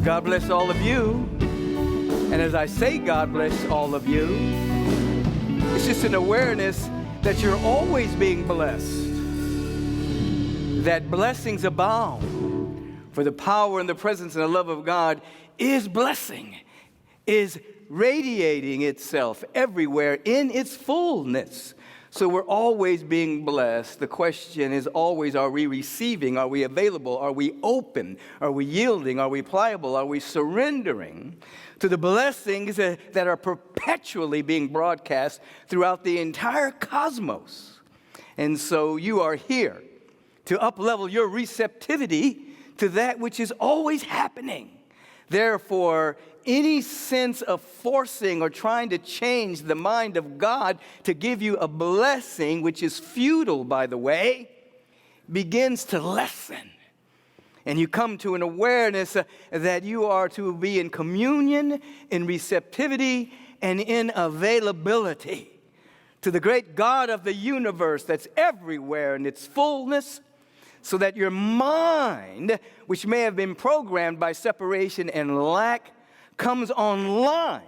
God bless all of you. And as I say God bless all of you, it's just an awareness that you're always being blessed, that blessings abound, for the power and the presence and the love of God is blessing, is radiating itself everywhere in its fullness. So we're always being blessed. The question is always, are we receiving? Are we available? Are we open? Are we yielding? Are we pliable? Are we surrendering to the blessings that are perpetually being broadcast throughout the entire cosmos? And so you are here to uplevel your receptivity to that which is always happening. Therefore, any sense of forcing or trying to change the mind of God to give you a blessing, which is futile, by the way, begins to lessen. And you come to an awareness that you are to be in communion, in receptivity, and in availability to the great God of the universe that's everywhere in its fullness, so that your mind, which may have been programmed by separation and lack, comes online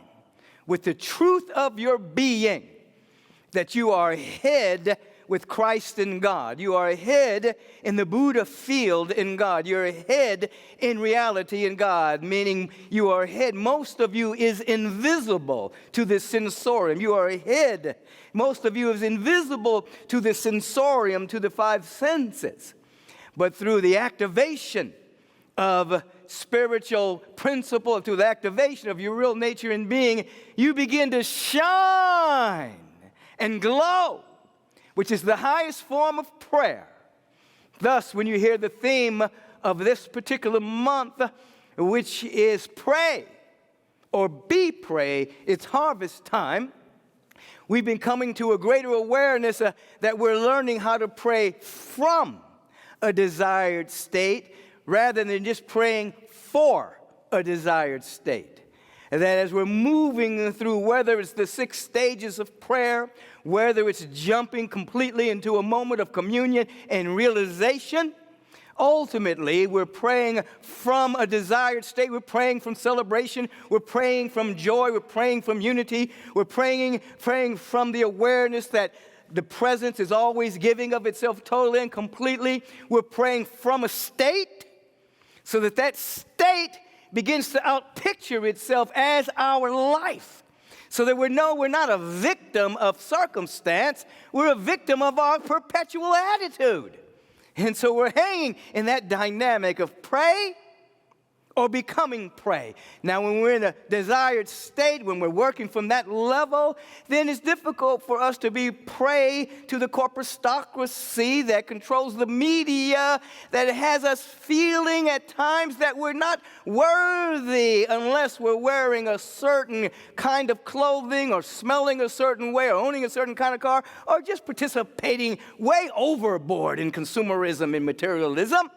with the truth of your being, that you are head with Christ in God. You are ahead in the Buddha field in God. You're ahead in reality in God, meaning you are ahead. Most of you is invisible to the sensorium. You are ahead. Most of you is invisible to the sensorium, to the five senses. But through the activation of spiritual principle, through the activation of your real nature and being, you begin to shine and glow, which is the highest form of prayer. Thus, when you hear the theme of this particular month, which is pray or be pray, it's harvest time, we've been coming to a greater awareness that we're learning how to pray from a desired state rather than just praying for a desired state. And that as we're moving through, whether it's the 6 stages of prayer, whether it's jumping completely into a moment of communion and realization, ultimately we're praying from a desired state. We're praying from celebration. We're praying from joy. We're praying from unity. We're praying from the awareness that the presence is always giving of itself totally and completely. We're praying from a state so that that state begins to outpicture itself as our life. So that we're not a victim of circumstance. We're a victim of our perpetual attitude. And so we're hanging in that dynamic of pray or becoming prey. Now, when we're in a desired state, when we're working from that level, then it's difficult for us to be prey to the corporatocracy that controls the media, that has us feeling at times that we're not worthy unless we're wearing a certain kind of clothing or smelling a certain way or owning a certain kind of car or just participating way overboard in consumerism and materialism.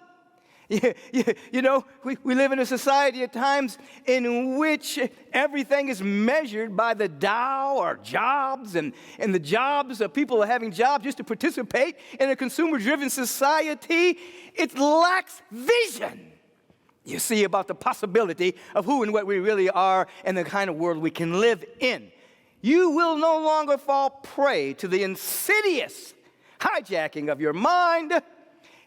You know, we live in a society at times in which everything is measured by the Dow or jobs, and the jobs of people are having jobs just to participate in a consumer-driven society. It lacks vision, you see, about the possibility of who and what we really are and the kind of world we can live in. You will no longer fall prey to the insidious hijacking of your mind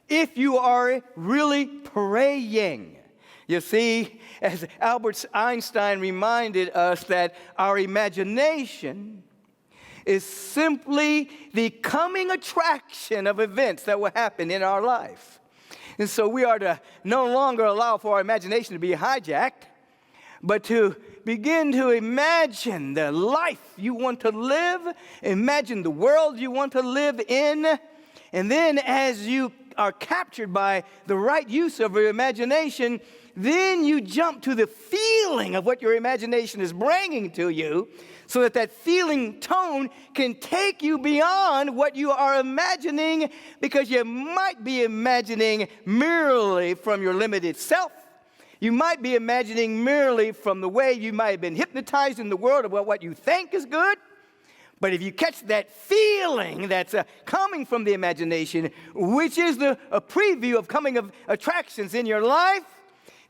if you are really praying. You see, as Albert Einstein reminded us, that our imagination is simply the coming attraction of events that will happen in our life. And so we are to no longer allow for our imagination to be hijacked, but to begin to imagine the life you want to live, imagine the world you want to live in, and then as you are captured by the right use of your imagination, then you jump to the feeling of what your imagination is bringing to you, so that that feeling tone can take you beyond what you are imagining, because you might be imagining merely from your limited self. You might be imagining merely from the way you might have been hypnotized in the world about what you think is good. But if you catch that feeling that's coming from the imagination, which is a preview of coming of attractions in your life,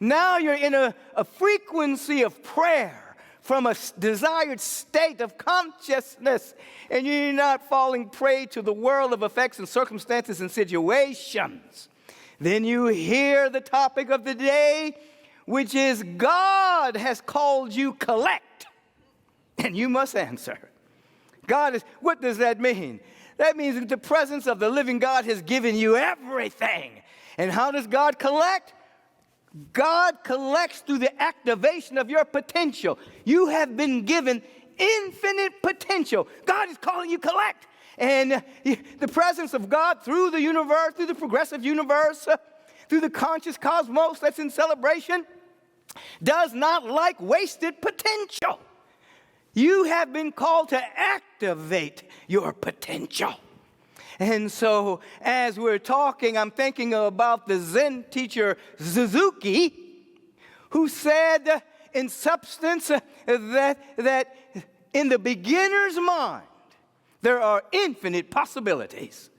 Now you're in a frequency of prayer from a desired state of consciousness, and you're not falling prey to the world of effects and circumstances and situations. Then you hear the topic of the day, which is God has called you collect, and you must answer. What does that mean? That means that the presence of the living God has given you everything. And how does God collect? God collects through the activation of your potential. You have been given infinite potential. God is calling you collect. And the presence of God through the universe, through the progressive universe, through the conscious cosmos that's in celebration, does not like wasted potential. You have been called to activate your potential. And so as we're talking, I'm thinking about the Zen teacher Suzuki, who said in substance that in the beginner's mind, there are infinite possibilities.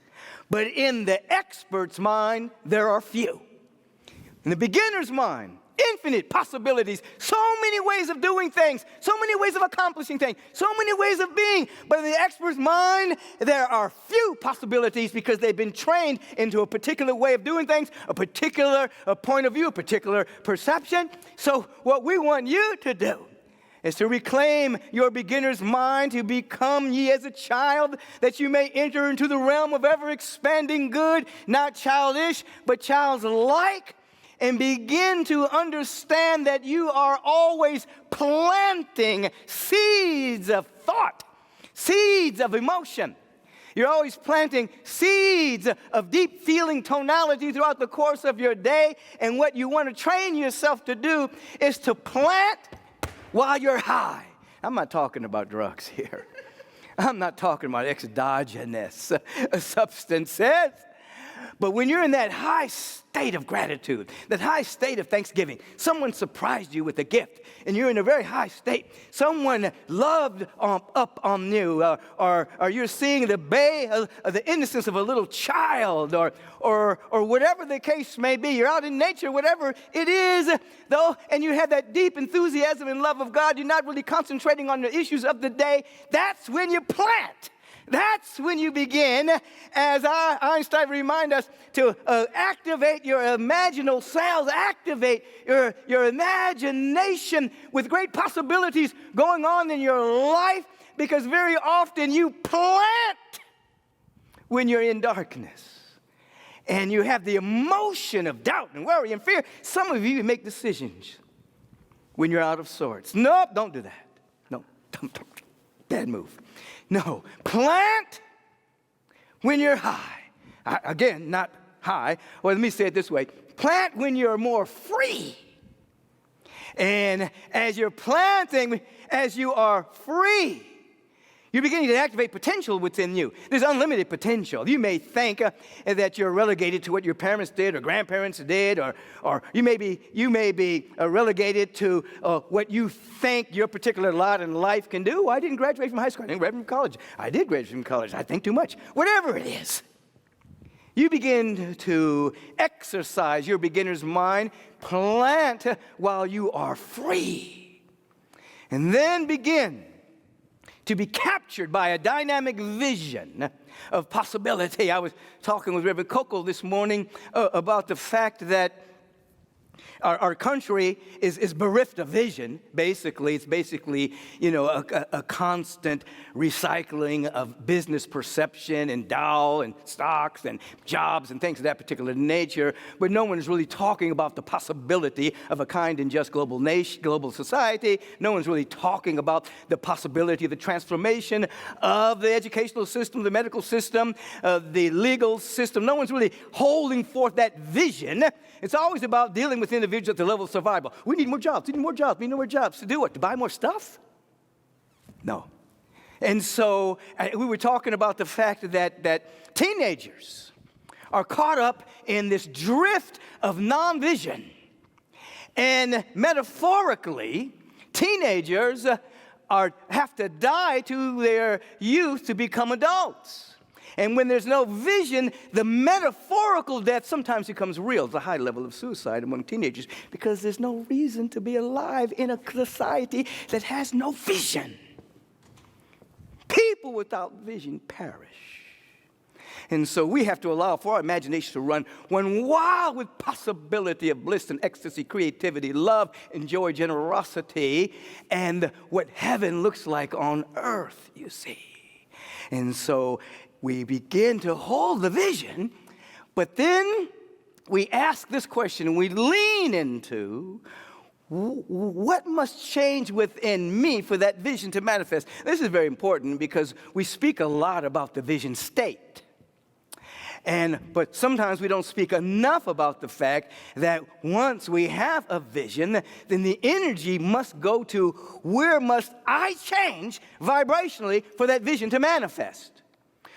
But in the expert's mind, there are few. In the beginner's mind, infinite possibilities, so many ways of doing things, so many ways of accomplishing things, so many ways of being. But in the expert's mind, there are few possibilities because they've been trained into a particular way of doing things, a particular point of view, a particular perception. So what we want you to do is to reclaim your beginner's mind, to become ye as a child, that you may enter into the realm of ever-expanding good, not childish, but childlike, and begin to understand that you are always planting seeds of thought, seeds of emotion. You're always planting seeds of deep feeling tonality throughout the course of your day, and what you want to train yourself to do is to plant while you're high. I'm not talking about drugs here. I'm not talking about exogenous substances. But when you're in that high state of gratitude, that high state of thanksgiving, someone surprised you with a gift, and you're in a very high state. Someone loved up on you, or you're seeing the bay of the innocence of a little child, or whatever the case may be. You're out in nature, whatever it is, though, and you have that deep enthusiasm and love of God. You're not really concentrating on the issues of the day. That's when you plant. That's when you begin, as Einstein reminds us, to activate your imaginal cells, activate your imagination with great possibilities going on in your life, because very often you plant when you're in darkness. And you have the emotion of doubt and worry and fear. Some of you make decisions when you're out of sorts. Nope, don't do that. No, don't. Bad move. No, plant when you're high. Again, not high. Well, let me say it this way. Plant when you're more free. And as you're planting, as you are free, you're beginning to activate potential within you. There's unlimited potential. You may think that you're relegated to what your parents did or grandparents did, or you may be relegated to what you think your particular lot in life can do. I didn't graduate from high school. I didn't graduate from college. I did graduate from college. I think too much. Whatever it is, you begin to exercise your beginner's mind. Plant while you are free. And then begin to be captured by a dynamic vision of possibility. I was talking with Reverend Coco this morning about the fact that our country is bereft of vision, basically. It's basically, a constant recycling of business perception and Dow and stocks and jobs and things of that particular nature. But no one is really talking about the possibility of a kind and just global society. No one's really talking about the possibility of the transformation of the educational system, the medical system, the legal system. No one's really holding forth that vision. It's always about dealing with individuals at the level of survival. We need more jobs. We need more jobs. We need more jobs. To do what? To buy more stuff? No. And so we were talking about the fact that teenagers are caught up in this drift of non-vision. And metaphorically, teenagers have to die to their youth to become adults. And when there's no vision, the metaphorical death sometimes becomes real. It's a high level of suicide among teenagers because there's no reason to be alive in a society that has no vision. People without vision perish. And so we have to allow for our imagination to run wild with possibility of bliss and ecstasy, creativity, love and joy, generosity, and what heaven looks like on earth, you see. And so we begin to hold the vision, but then we ask this question, and we lean into what must change within me for that vision to manifest. This is very important because we speak a lot about the vision state. But sometimes we don't speak enough about the fact that once we have a vision, then the energy must go to where must I change vibrationally for that vision to manifest?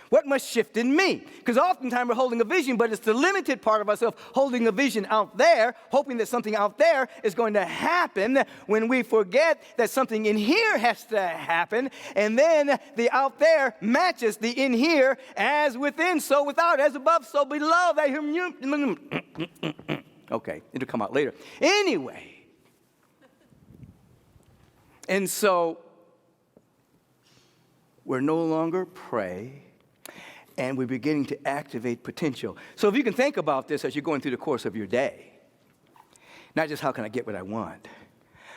What must shift in me? Because oftentimes we're holding a vision, but it's the limited part of ourselves holding a vision out there, hoping that something out there is going to happen when we forget that something in here has to happen. And then the out there matches the in here, as within, so without, as above, so below. Okay, it'll come out later. Anyway. And so we're no longer prey, and we're beginning to activate potential. So if you can think about this as you're going through the course of your day, not just how can I get what I want,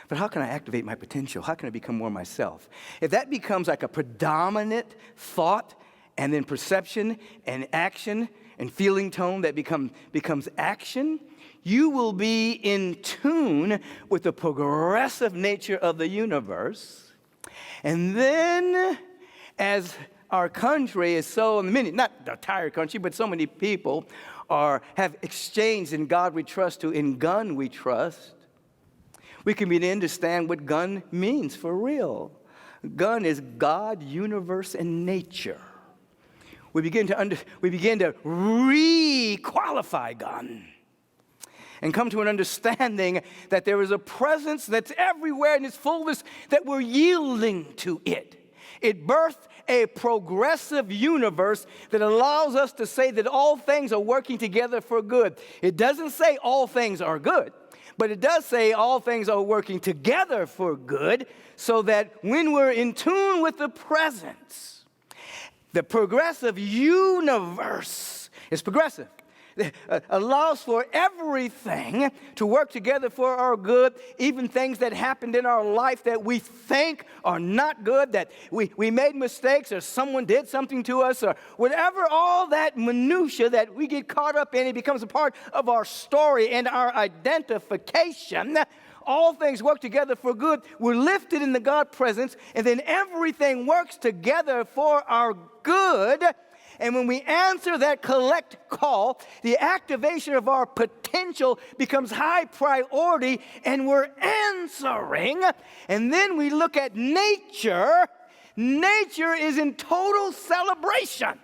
but how can I activate my potential? How can I become more myself? If that becomes like a predominant thought and then perception and action and feeling tone that becomes action, you will be in tune with the progressive nature of the universe. And then as our country is so many, not the entire country, but so many people have exchanged in God we trust to in gun we trust, we can begin to understand what gun means for real. Gun is God, universe, and nature. We begin to re-qualify gun and come to an understanding that there is a presence that's everywhere in its fullness that we're yielding to it. It birthed a progressive universe that allows us to say that all things are working together for good. It doesn't say all things are good, but it does say all things are working together for good, so that when we're in tune with the presence, the progressive universe is progressive. Allows for everything to work together for our good, even things that happened in our life that we think are not good, that we made mistakes or someone did something to us or whatever, all that minutia that we get caught up in, it becomes a part of our story and our identification. All things work together for good. We're lifted in the God presence, and then everything works together for our good. And when we answer that collect call, the activation of our potential becomes high priority, and we're answering. And then we look at nature. Nature is in total celebration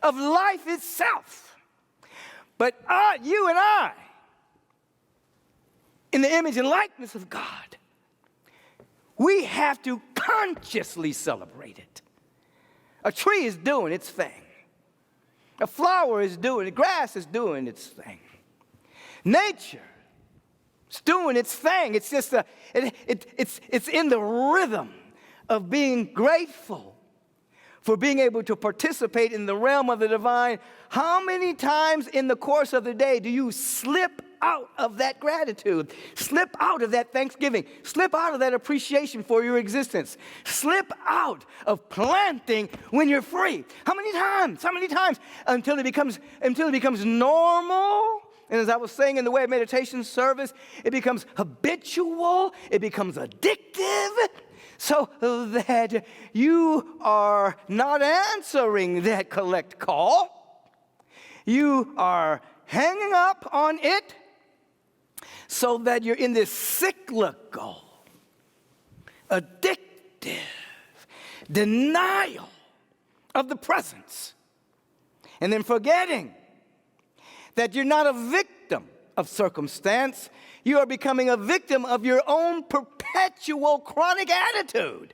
of life itself. But you and I, in the image and likeness of God, we have to consciously celebrate it. A tree is doing its thing. A flower is doing it. Grass is doing its thing. Nature is doing its thing. It's just it's in the rhythm of being grateful for being able to participate in the realm of the divine. How many times in the course of the day do you slip out of that gratitude, slip out of that thanksgiving, slip out of that appreciation for your existence, slip out of planting when you're free? How many times until it becomes normal? And as I was saying in the way of meditation service, it becomes habitual, it becomes addictive, so that you are not answering that collect call. You are hanging up on it, so that you're in this cyclical, addictive denial of the presence. And then forgetting that you're not a victim of circumstance. You are becoming a victim of your own perpetual chronic attitude.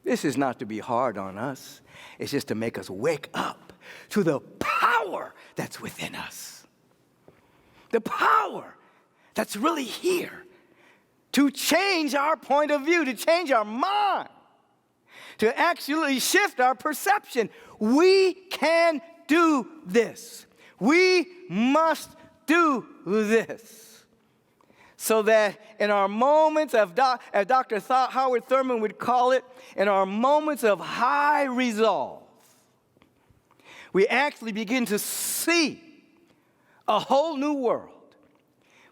This is not to be hard on us. It's just to make us wake up to the power that's within us. The power that's really here to change our point of view, to change our mind, to actually shift our perception. We can do this. We must do this. So that in our moments of, as Dr. Howard Thurman would call it, in our moments of high resolve, we actually begin to see a whole new world.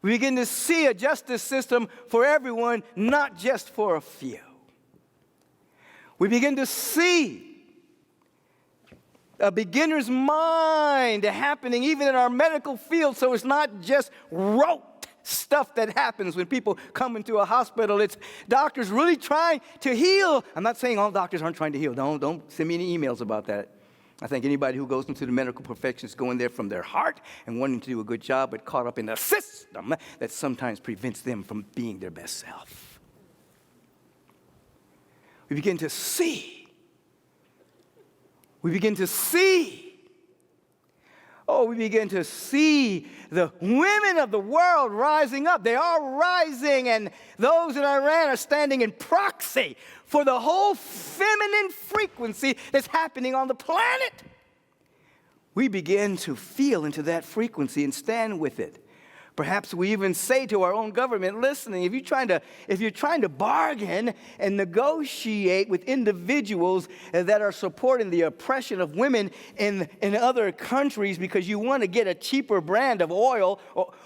We begin to see a justice system for everyone, not just for a few. We begin to see a beginner's mind happening even in our medical field, so it's not just rote stuff that happens when people come into a hospital. It's doctors really trying to heal. I'm not saying all doctors aren't trying to heal. Don't send me any emails about that. I think anybody who goes into the medical profession is going there from their heart and wanting to do a good job, but caught up in a system that sometimes prevents them from being their best self. We begin to see. We begin to see. Oh, we begin to see the women of the world rising up. They are rising, and those in Iran are standing in proxy for the whole feminine frequency that's happening on the planet. We begin to feel into that frequency and stand with it. Perhaps we even say to our own government, listening, if you're trying to bargain and negotiate with individuals that are supporting the oppression of women in other countries because you want to get a cheaper brand of oil,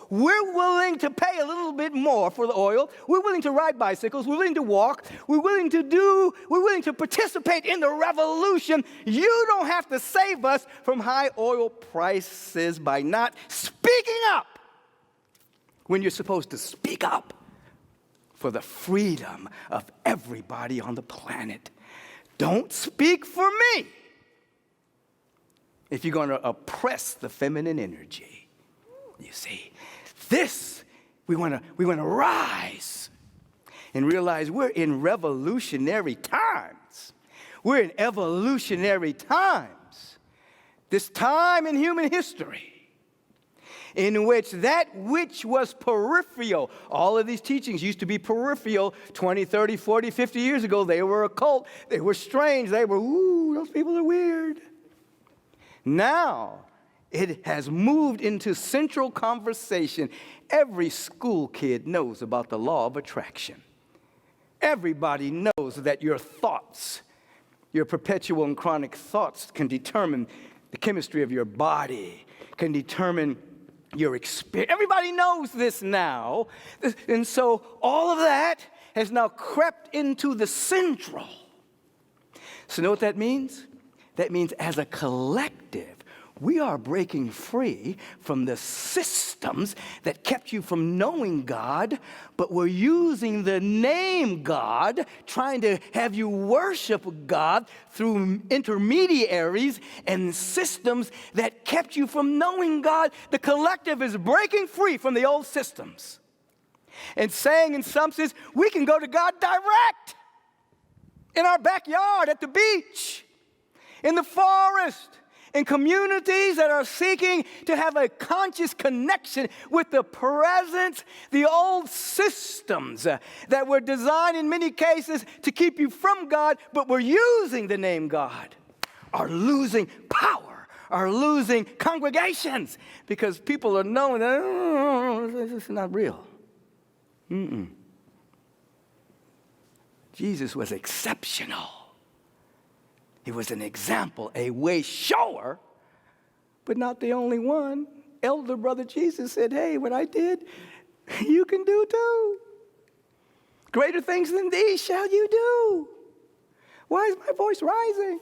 we're willing to pay a little bit more for the oil. We're willing to ride bicycles. We're willing to walk. We're willing to participate in the revolution. You don't have to save us from high oil prices by not speaking up when you're supposed to speak up for the freedom of everybody on the planet. Don't speak for me if you're going to oppress the feminine energy. You see, this, we want to rise and realize we're in revolutionary times. We're in evolutionary times. This time in human history in which that which was peripheral, all of these teachings used to be peripheral 20, 30, 40, 50 years ago. They were occult. They were strange. They were, ooh, those people are weird. Now, it has moved into central conversation. Every school kid knows about the law of attraction. Everybody knows that your thoughts, your perpetual and chronic thoughts can determine the chemistry of your body, can determine your experience. Everybody knows this now. And so all of that has now crept into the central. So you know what that means? That means as a collective, we are breaking free from the systems that kept you from knowing God, but we're using the name God, trying to have you worship God through intermediaries and systems that kept you from knowing God. The collective is breaking free from the old systems and saying in some sense, we can go to God direct in our backyard, at the beach, in the forest, in communities that are seeking to have a conscious connection with the presence. The old systems that were designed in many cases to keep you from God, but were using the name God, are losing power, are losing congregations, because people are knowing that, oh, this is not real. Jesus was exceptional. He was an example, a way shower, but not the only one. Elder brother Jesus said, hey, what I did, you can do too. Greater things than these shall you do. Why is my voice rising?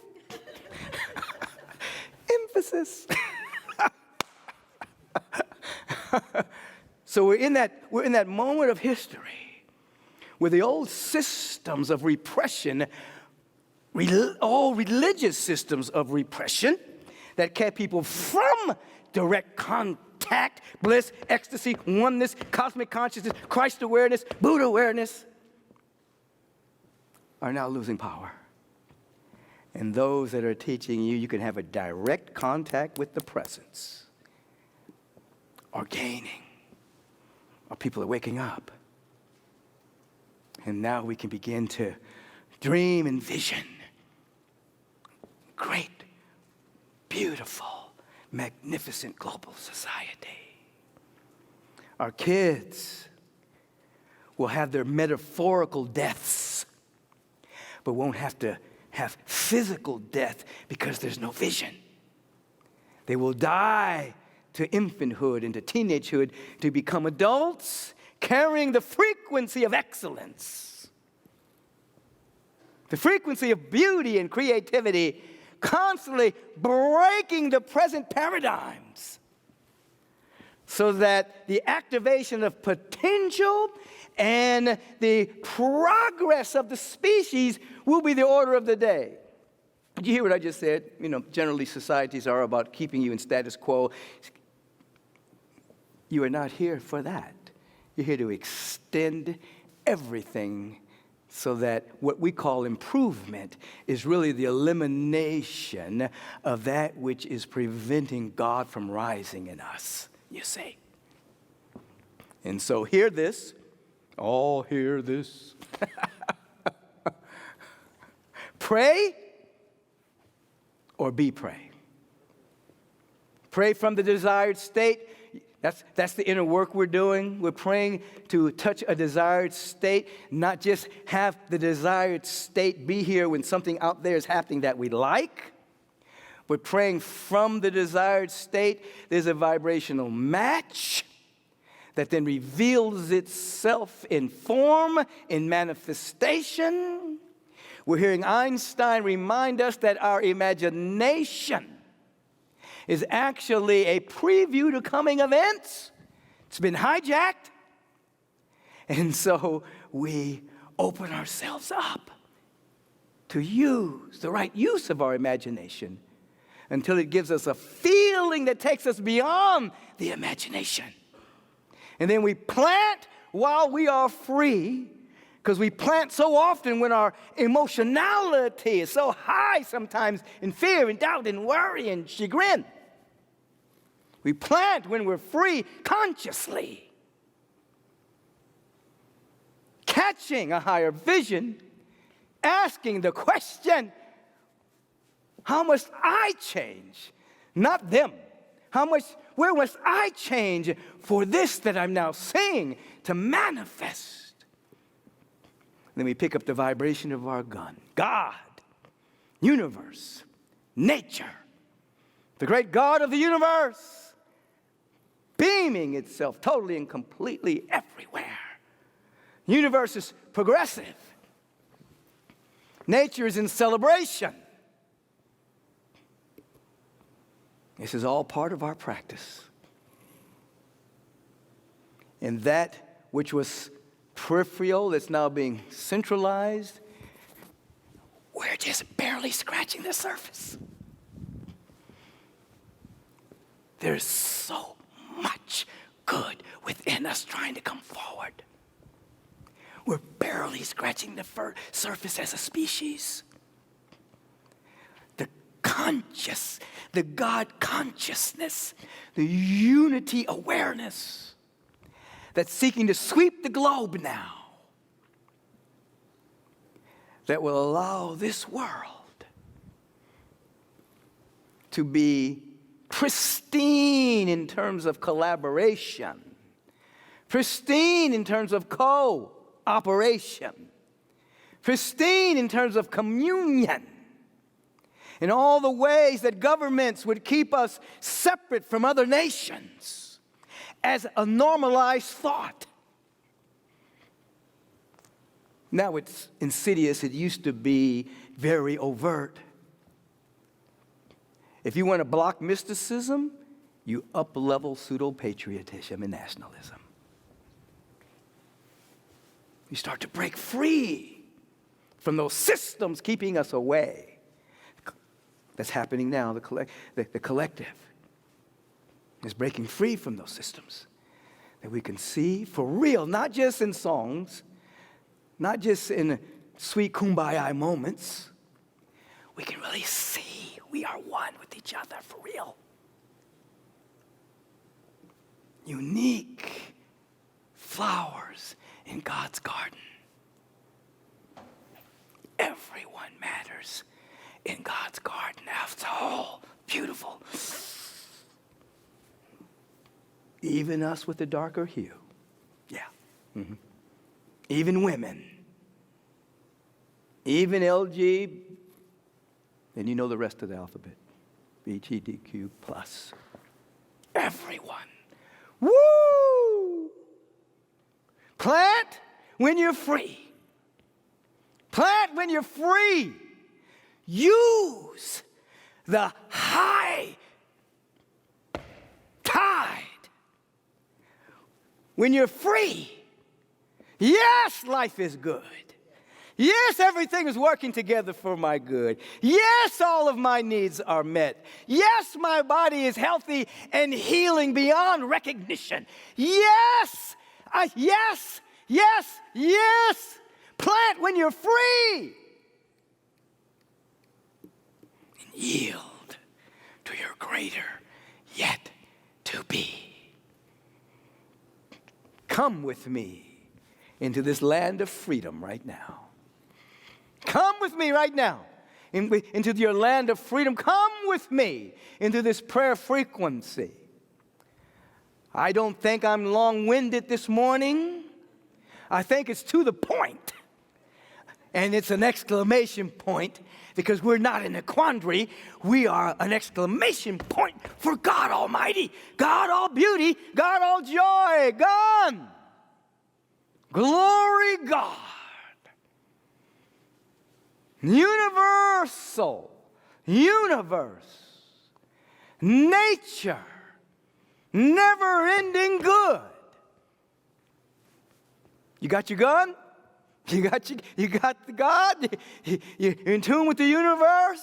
Emphasis. So we're in that moment of history where the old systems of repression, all religious systems of repression that kept people from direct contact, bliss, ecstasy, oneness, cosmic consciousness, Christ awareness, Buddha awareness, are now losing power. And those that are teaching you, you can have a direct contact with the presence, are gaining, or people are waking up. And now we can begin to dream and vision great, beautiful, magnificent global society. Our kids will have their metaphorical deaths, but won't have to have physical death because there's no vision. They will die to infanthood and to teenagehood to become adults carrying the frequency of excellence, the frequency of beauty and creativity, constantly breaking the present paradigms so that the activation of potential and the progress of the species will be the order of the day. Did you hear what I just said? Generally societies are about keeping you in status quo. You are not here for that. You're here to extend everything so that what we call improvement is really the elimination of that which is preventing God from rising in us, you see. And so hear this. All hear this. Pray or be pray. Pray from the desired state. That's the inner work we're doing. We're praying to touch a desired state, not just have the desired state be here when something out there is happening that we like. We're praying from the desired state. There's a vibrational match that then reveals itself in form, in manifestation. We're hearing Einstein remind us that our imagination is actually a preview to coming events. It's been hijacked. And so we open ourselves up to use the right use of our imagination until it gives us a feeling that takes us beyond the imagination. And then we plant while we are free, because we plant so often when our emotionality is so high sometimes in fear and doubt and worry and chagrin. We plant when we're free consciously, catching a higher vision, asking the question, how must I change? Not them. Where must I change for this that I'm now seeing to manifest? Then we pick up the vibration of our gun. God, universe, nature, the great God of the universe, beaming itself totally and completely everywhere. The universe is progressive. Nature is in celebration. This is all part of our practice. And that which was peripheral that's now being centralized, we're just barely scratching the surface. There's so much good within us trying to come forward. We're barely scratching the surface as a species. The God consciousness, the unity awareness that's seeking to sweep the globe now, that will allow this world to be pristine in terms of collaboration, pristine in terms of cooperation, pristine in terms of communion, in all the ways that governments would keep us separate from other nations as a normalized thought. Now it's insidious. It used to be very overt. If you want to block mysticism, you up-level pseudo-patriotism and nationalism. You start to break free from those systems keeping us away. That's happening now. The collective is breaking free from those systems that we can see for real, not just in songs, not just in sweet kumbaya moments. we can really see we are one with each other for real. Unique flowers in God's garden. Everyone matters in God's garden. After all, beautiful. Even us with the darker hue. Yeah. Mm-hmm. Even women. Even LG. And you know the rest of the alphabet. BGDQ plus. Everyone. Woo! Plant when you're free. Plant when you're free. Use the high tide. When you're free, yes, life is good. Yes, everything is working together for my good. Yes, all of my needs are met. Yes, my body is healthy and healing beyond recognition. Yes, yes. Plant when you're free. And yield to your greater yet to be. Come with me into this land of freedom right now. Come with me right now into your land of freedom. Come with me into this prayer frequency. I don't think I'm long-winded this morning. I think it's to the point. And it's an exclamation point because we're not in a quandary. We are an exclamation point for God Almighty, God all beauty, God all joy, God. Glory God. Universal, universe, nature, never-ending good. You got your gun? You got the God? You're in tune with the universe?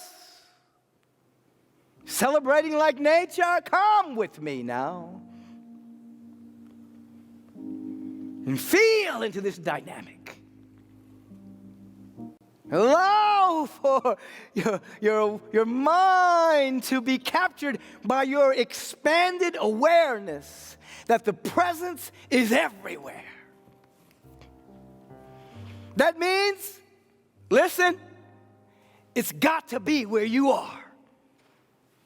Celebrating like nature? Come with me now. And feel into this dynamic. Allow for your mind to be captured by your expanded awareness that the presence is everywhere. That means, listen, it's got to be where you are.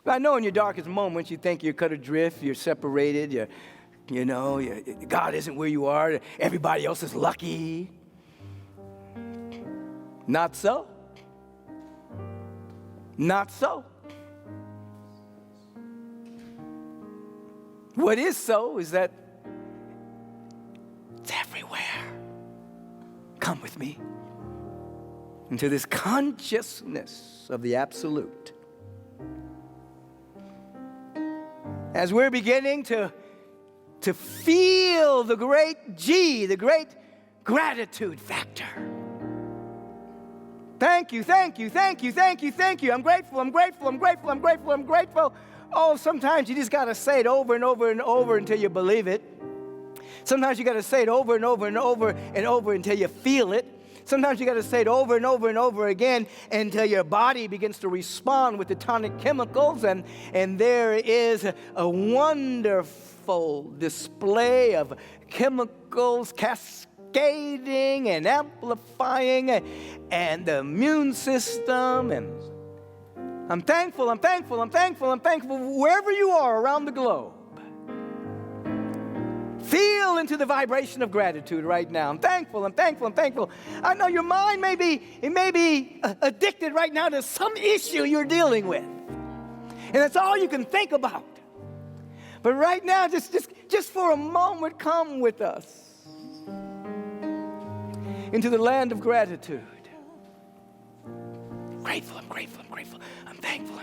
I know in your darkest moments you think you're cut adrift, you're separated, God isn't where you are, everybody else is lucky. Not so. Not so. What is so is that it's everywhere. Come with me into this consciousness of the absolute. As we're beginning to feel the great G, the great gratitude factor. Thank you. I'm grateful. Oh, sometimes you just got to say it over and over and over until you believe it. Sometimes you got to say it over and over and over and over until you feel it. Sometimes you got to say it over and over and over again until your body begins to respond with the tonic chemicals. And there is a wonderful display of chemicals cascading and amplifying and the immune system. And I'm thankful wherever you are around the globe. Feel into the vibration of gratitude right now. I'm thankful. I know your mind may be addicted right now to some issue you're dealing with. And that's all you can think about. But right now, just for a moment, come with us into the land of gratitude. I'm grateful. I'm thankful.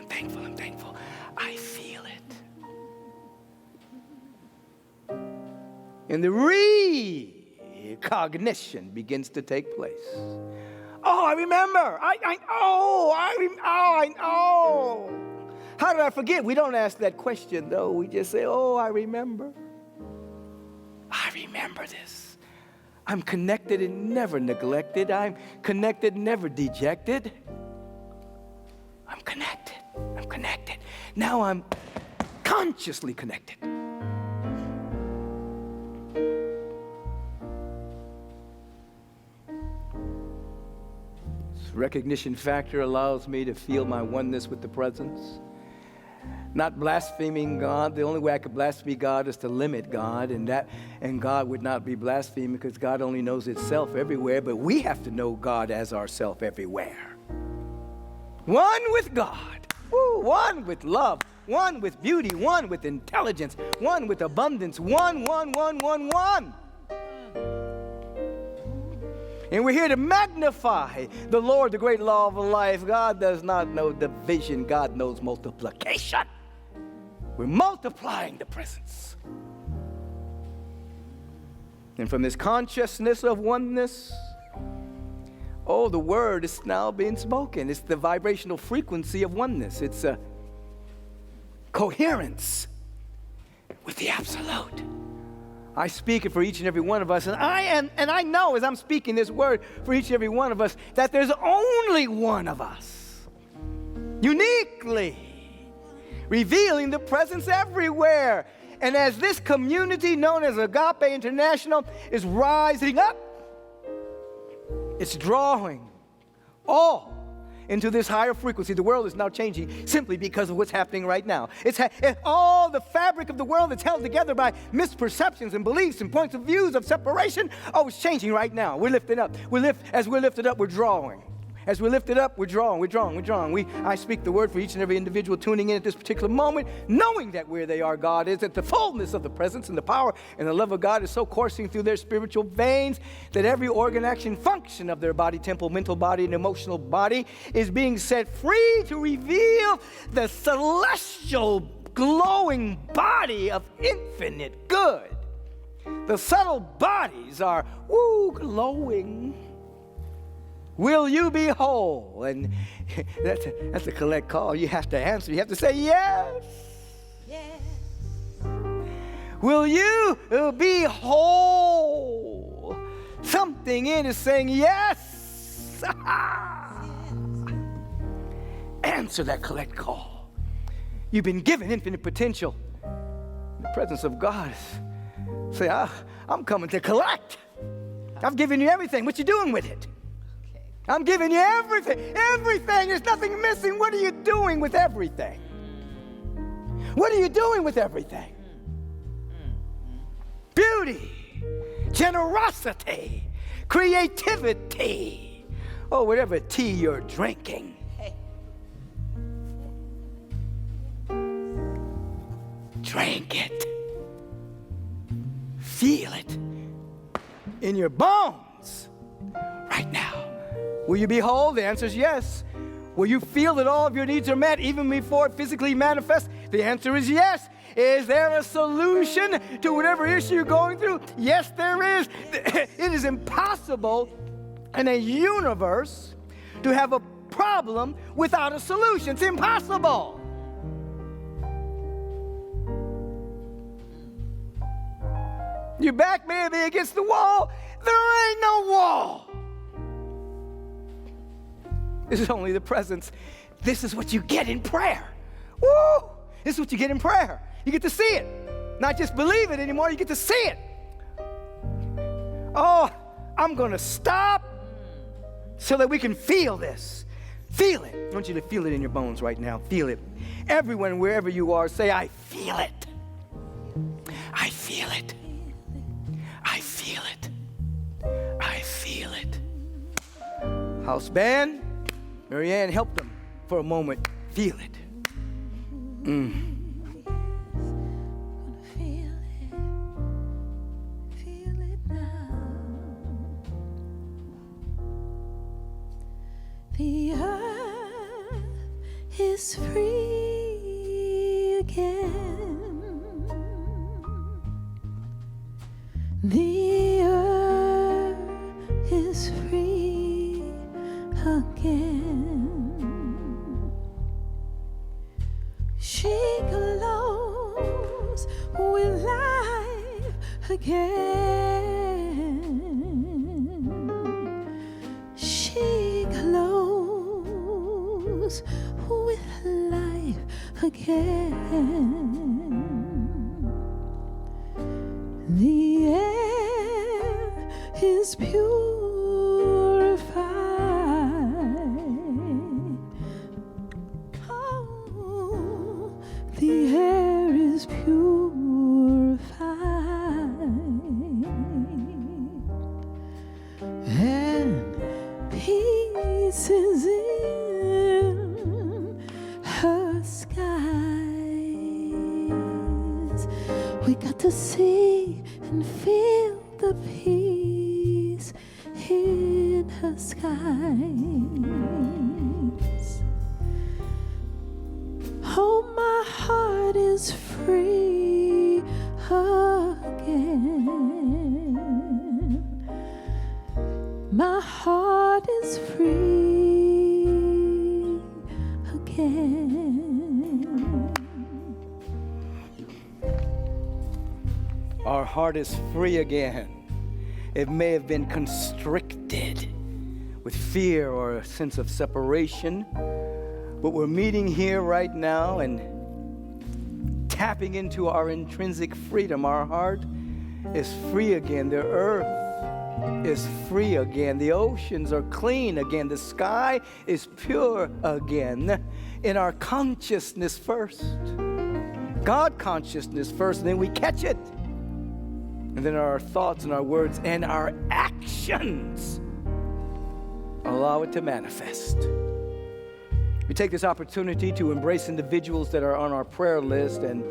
I feel it. And the recognition begins to take place. Oh, I remember. I know. How did I forget? We don't ask that question, though. We just say, oh, I remember. I remember this. I'm connected and never neglected. I'm connected, never dejected. I'm connected. I'm connected. Now I'm consciously connected. This recognition factor allows me to feel my oneness with the presence. Not blaspheming God. The only way I could blaspheme God is to limit God, and God would not be blasphemed because God only knows itself everywhere, but we have to know God as ourself everywhere. One with God. Woo, one with love. One with beauty. One with intelligence. One with abundance. One. And we're here to magnify the Lord, the great law of life. God does not know division. God knows multiplication. We're multiplying the presence. And from this consciousness of oneness, the word is now being spoken. It's the vibrational frequency of oneness. It's a coherence with the absolute. I speak it for each and every one of us, and I know as I'm speaking this word for each and every one of us that there's only one of us, uniquely revealing the presence everywhere. And as this community known as Agape International is rising up, it's drawing all into this higher frequency. The world is now changing simply because of what's happening right now. All the fabric of the world that's held together by misperceptions and beliefs and points of views of separation. It's changing right now. We're lifting up. As we're lifted up, we're drawing. As we're lifted up, we're drawing. I speak the word for each and every individual tuning in at this particular moment, knowing that where they are, God is, that the fullness of the presence and the power and the love of God is so coursing through their spiritual veins that every organ, action, function of their body, temple, mental body, and emotional body is being set free to reveal the celestial, glowing body of infinite good. The subtle bodies are, glowing. Will you be whole? And that's a collect call. You have to answer. You have to say yes. Yes. Will you be whole? Something in is saying yes. Answer that collect call. You've been given infinite potential. In the presence of God. Say, I'm coming to collect. I've given you everything. What you doing with it? I'm giving you everything. Everything. There's nothing missing. What are you doing with everything? What are you doing with everything? Beauty, generosity, creativity. Whatever tea you're drinking. Drink it. Feel it in your bones right now. Will you be whole? The answer is yes. Will you feel that all of your needs are met even before it physically manifests? The answer is yes. Is there a solution to whatever issue you're going through? Yes, there is. It is impossible in a universe to have a problem without a solution. It's impossible. Your back may be against the wall. There ain't no wall. This is only the presence. This is what you get in prayer. Woo! This is what you get in prayer. You get to see it. Not just believe it anymore, you get to see it. I'm going to stop so that we can feel this. Feel it. I want you to feel it in your bones right now. Feel it. Everyone, wherever you are, say, I feel it. I feel it. I feel it. I feel it. House band. Marianne, help them for a moment. Feel it. Feel it now. The earth is free again. The earth is free again. She glows with life again. She glows with again. The air is purified. Oh, the air is purified. And peace is in her skies. We got to see and feel the peace in her skies. Oh, my heart is free again. My heart is free again. Our heart is free again. It may have been constricted with fear or a sense of separation, but we're meeting here right now and tapping into our intrinsic freedom. Our heart is free again. The earth is free again. The oceans are clean again. The sky is pure again. In our consciousness first. God consciousness first, and then we catch it. And then our thoughts and our words and our actions allow it to manifest. We take this opportunity to embrace individuals that are on our prayer list, and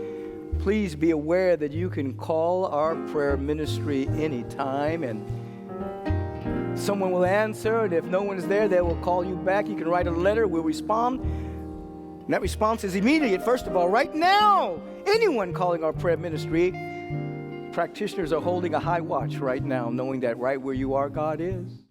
please be aware that you can call our prayer ministry anytime, and someone will answer, and if no one is there, they will call you back. You can write a letter, we'll respond. And that response is immediate, first of all, right now. Anyone calling our prayer ministry, practitioners are holding a high watch right now, knowing that right where you are, God is.